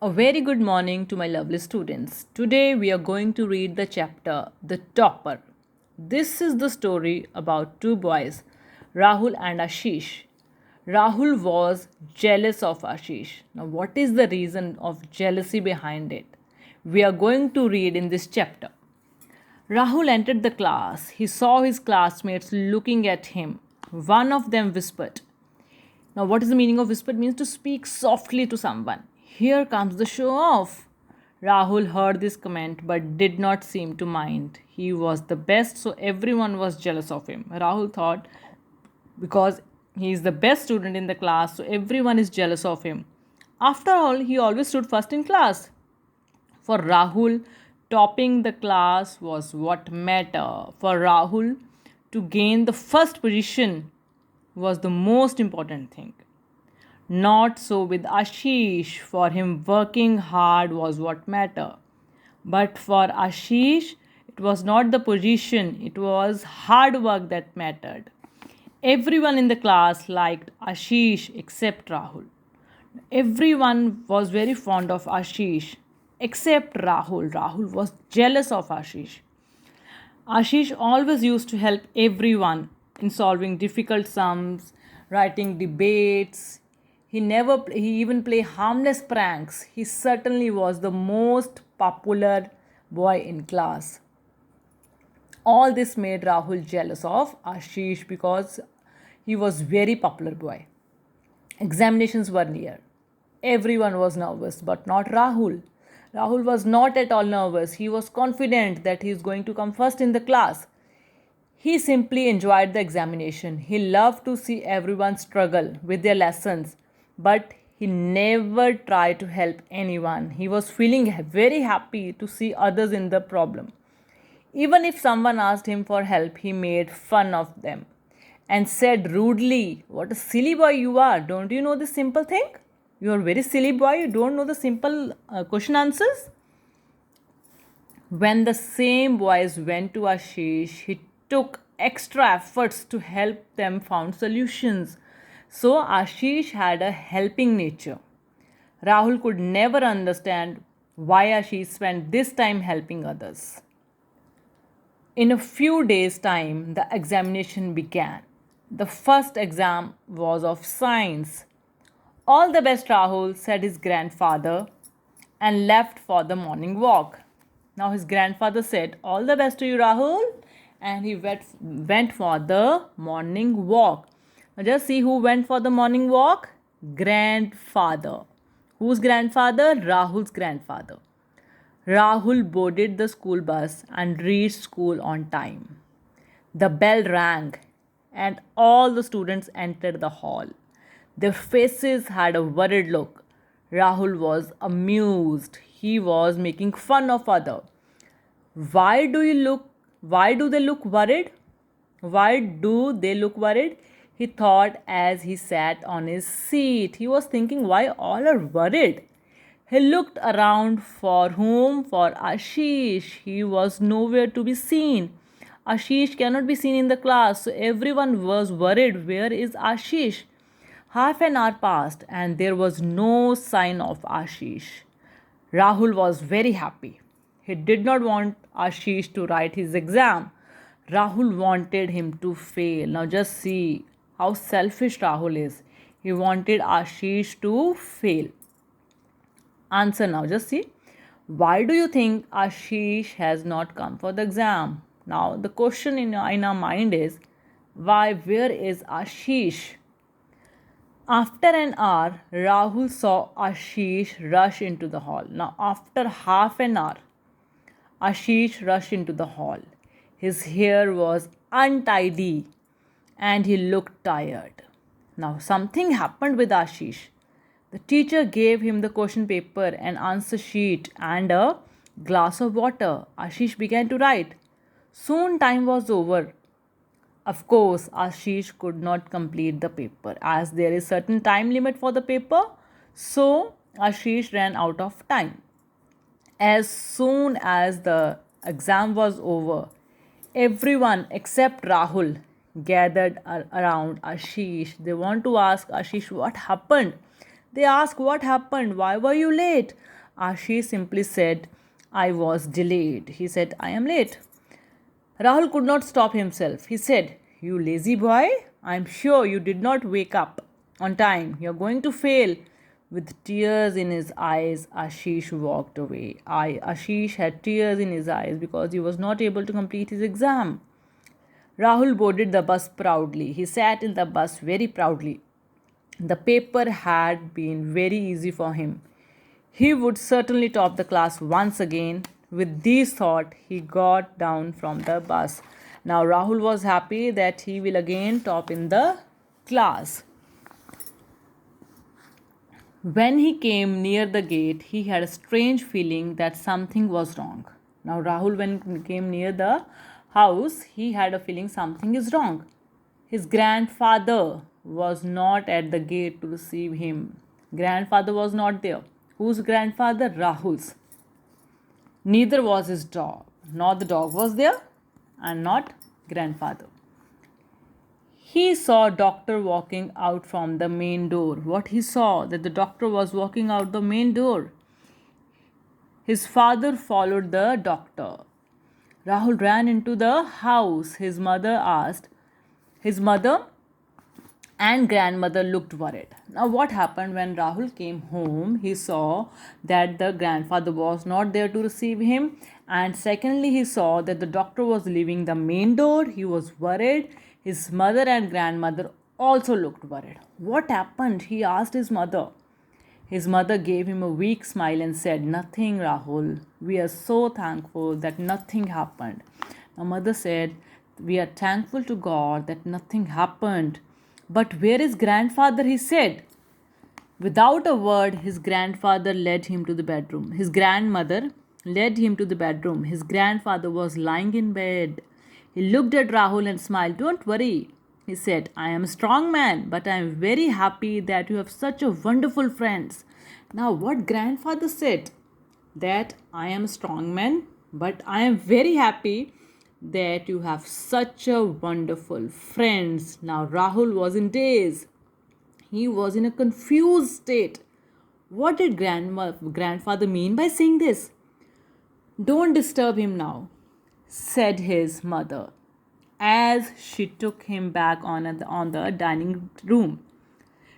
A very good morning to my lovely students. Today we are going to read the chapter The Topper. This is the story about two boys, Rahul and Ashish. Rahul was jealous of Ashish. Now, what is the reason of jealousy behind it? We are going to read in this chapter. Rahul entered the class. He saw his classmates looking at him. One of them whispered, now, what is the meaning of whisper? It means to speak softly to someone. Here comes the show off. Rahul heard this comment but did not seem to mind. He was the best, so everyone was jealous of him. Rahul thought because he is the best student in the class, so everyone is jealous of him. After all, he always stood first in class. For Rahul, topping the class was what mattered. For Rahul, to gain the first position was the most important thing. Not so with Ashish. For him, working hard was what mattered. But for Ashish, it was not the position, it was hard work that mattered. Everyone in the class liked Ashish except Rahul. Everyone was very fond of Ashish except Rahul. Rahul was jealous of Ashish. Ashish always used to help everyone in solving difficult sums, writing debates. He even played harmless pranks. He certainly was the most popular boy in class. All this made Rahul jealous of Ashish because he was very popular boy. Examinations were near. Everyone was nervous, but not Rahul. Rahul was not at all nervous. He was confident that he is going to come first in the class. He simply enjoyed the examination. He loved to see everyone struggle with their lessons, but he never tried to help anyone. He was feeling very happy to see others in the problem. Even if someone asked him for help, he made fun of them and said rudely, "What a silly boy you are! Don't you know this simple thing? You are a very silly boy. You don't know the simple question answers." When the same boys went to Ashish, he took extra efforts to help them found solutions. So Ashish had a helping nature. Rahul could never understand why Ashish spent this time helping others. In a few days' time, the examination began. The first exam was of science. All the best, Rahul, said his grandfather and left for the morning walk. Now his grandfather said, "All the best to you, Rahul," and he went for the morning walk. Now just see who went for the morning walk. Grandfather. Whose grandfather? Rahul's grandfather. Rahul boarded the school bus and reached school on time. The bell rang and all the students entered the hall. Their faces had a worried look. Rahul was amused. He was making fun of others. Why do they look worried? Why do they look worried? He thought as he sat on his seat. He was thinking why all are worried. He looked around for whom? For Ashish. He was nowhere to be seen. Ashish cannot be seen in the class, so everyone was worried. Where is Ashish? Half an hour passed and there was no sign of Ashish. Rahul was very happy. He did not want Ashish to write his exam. Rahul wanted him to fail. Now just see how selfish Rahul is. He wanted Ashish to fail. Answer now, just see. Why do you think Ashish has not come for the exam? Now the question in our mind is, why? Where is Ashish? After an hour, Rahul saw Ashish rush into the hall. Now, after half an hour, Ashish rushed into the hall. His hair was untidy and he looked tired. Now, something happened with Ashish. The teacher gave him the question paper, an answer sheet, and a glass of water. Ashish began to write. Soon, time was over. Of course, Ashish could not complete the paper as there is certain time limit for the paper. So Ashish ran out of time. As soon as the exam was over, everyone except Rahul gathered around Ashish. They want to ask Ashish what happened. They asked what happened, why were you late? Ashish simply said, I was delayed. He said, I am late. Rahul could not stop himself. He said, you lazy boy, I am sure you did not wake up on time. You are going to fail. With tears in his eyes, Ashish walked away. Ashish had tears in his eyes because he was not able to complete his exam. Rahul boarded the bus proudly. He sat in the bus very proudly. The paper had been very easy for him. He would certainly top the class once again. With these thoughts, he got down from the bus. Now Rahul was happy that he will again top in the class. When he came near the gate, he had a strange feeling that something was wrong. Now Rahul, when he came near the house, he had a feeling something is wrong. His grandfather was not at the gate to receive him. Grandfather was not there. Whose grandfather? Rahul's. Neither was his dog. Not the dog was there and not grandfather. He saw doctor walking out from the main door. What he saw? That the doctor was walking out the main door. His father followed the doctor. Rahul ran into the house. His mother asked. His mother and grandmother looked worried. Now, what happened when Rahul came home? He saw that the grandfather was not there to receive him, and secondly, he saw that the doctor was leaving the main door. He was worried. His mother and grandmother also looked worried. What happened? He asked his mother. His mother gave him a weak smile and said, Nothing, Rahul. We are so thankful that nothing happened. Now, mother said, We are thankful to God that nothing happened. But where is grandfather? He said. Without a word, his grandfather led him to the bedroom. His grandmother led him to the bedroom. His grandfather was lying in bed. He looked at Rahul and smiled. Don't worry, he said. I am a strong man, but I am very happy that you have such a wonderful friends. Now, what grandfather said? That I am a strong man, but I am very happy that you have such a wonderful friends. Now Rahul was in daze. He was in a confused state. What did grandfather mean by saying this? Don't disturb him now, said his mother as she took him back on the dining room.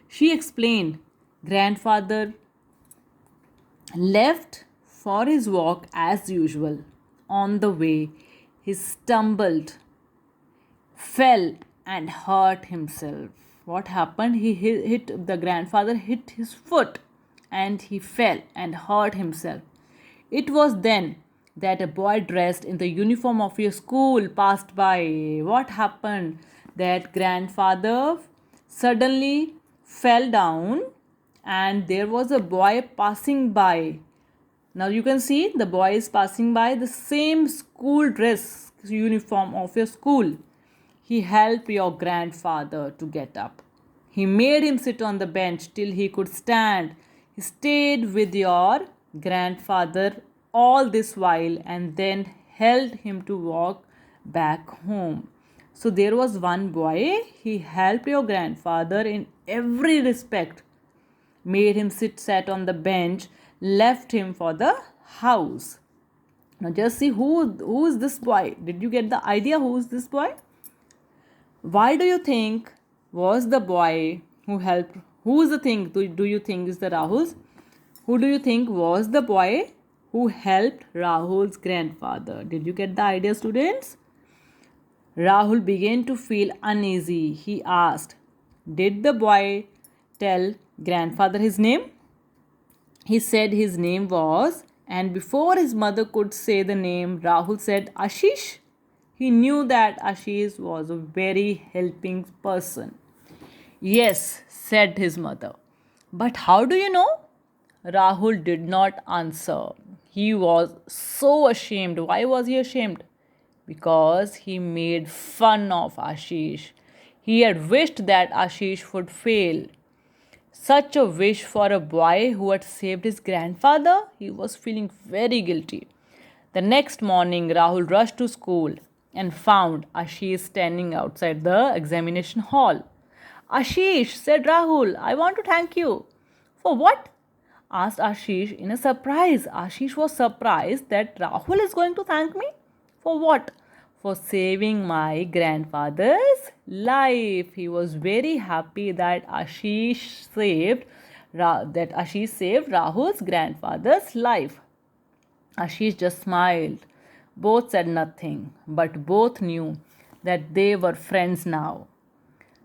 She explained, grandfather left for his walk as usual. On the way, he stumbled, fell, and hurt himself. What happened? The grandfather hit his foot and he fell and hurt himself. It was then that a boy dressed in the uniform of your school passed by. What happened? That grandfather suddenly fell down and there was a boy passing by. Now you can see the boy is passing by the same school dress uniform of your school. He helped your grandfather to get up. He made him sit on the bench till he could stand. He stayed with your grandfather all this while and then helped him to walk back home. So there was one boy, he helped your grandfather in every respect, made him sat on the bench, left him for the house. Now just see who is this boy. Did you get the idea who is this boy? Why do you think was the boy who helped? Who is the thing do you think is the Rahul's? Who do you think was the boy who helped Rahul's grandfather? Did you get the idea, students? Rahul began to feel uneasy. He asked, Did the boy tell grandfather his name? He said his name was, and before his mother could say the name, Rahul said Ashish. He knew that Ashish was a very helping person. Yes, said his mother. But how do you know? Rahul did not answer. He was so ashamed. Why was he ashamed? Because he made fun of Ashish. He had wished that Ashish would fail. Such a wish for a boy who had saved his grandfather. He was feeling very guilty. The next morning, Rahul rushed to school and found Ashish standing outside the examination hall. Ashish, said Rahul, I want to thank you For what? Asked Ashish in a surprise. Ashish was surprised that Rahul is going to thank me. For what? For saving my grandfather's life. He was very happy that Ashish saved Rahul's grandfather's life. Ashish just smiled. Both said nothing, but both knew that they were friends now.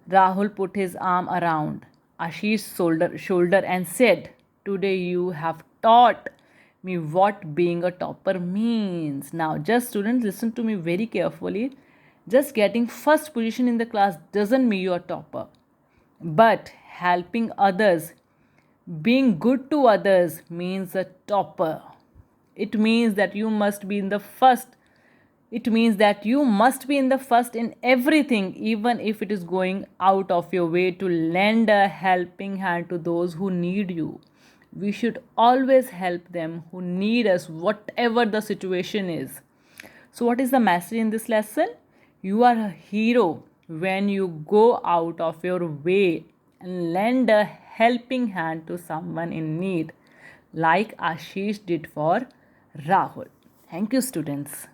Rahul put his arm around Ashish's shoulder and said, "Today you have taught me what being a topper means." Now, just students, listen to me very carefully. Just getting first position in the class doesn't mean you're a topper. But helping others, being good to others means a topper. It means that you must be in the first. It means that you must be in the first in everything, even if it is going out of your way to lend a helping hand to those who need you. We should always help them who need us, whatever the situation is. So, what is the message in this lesson? You are a hero when you go out of your way and lend a helping hand to someone in need, like Ashish did for Rahul. Thank you, students.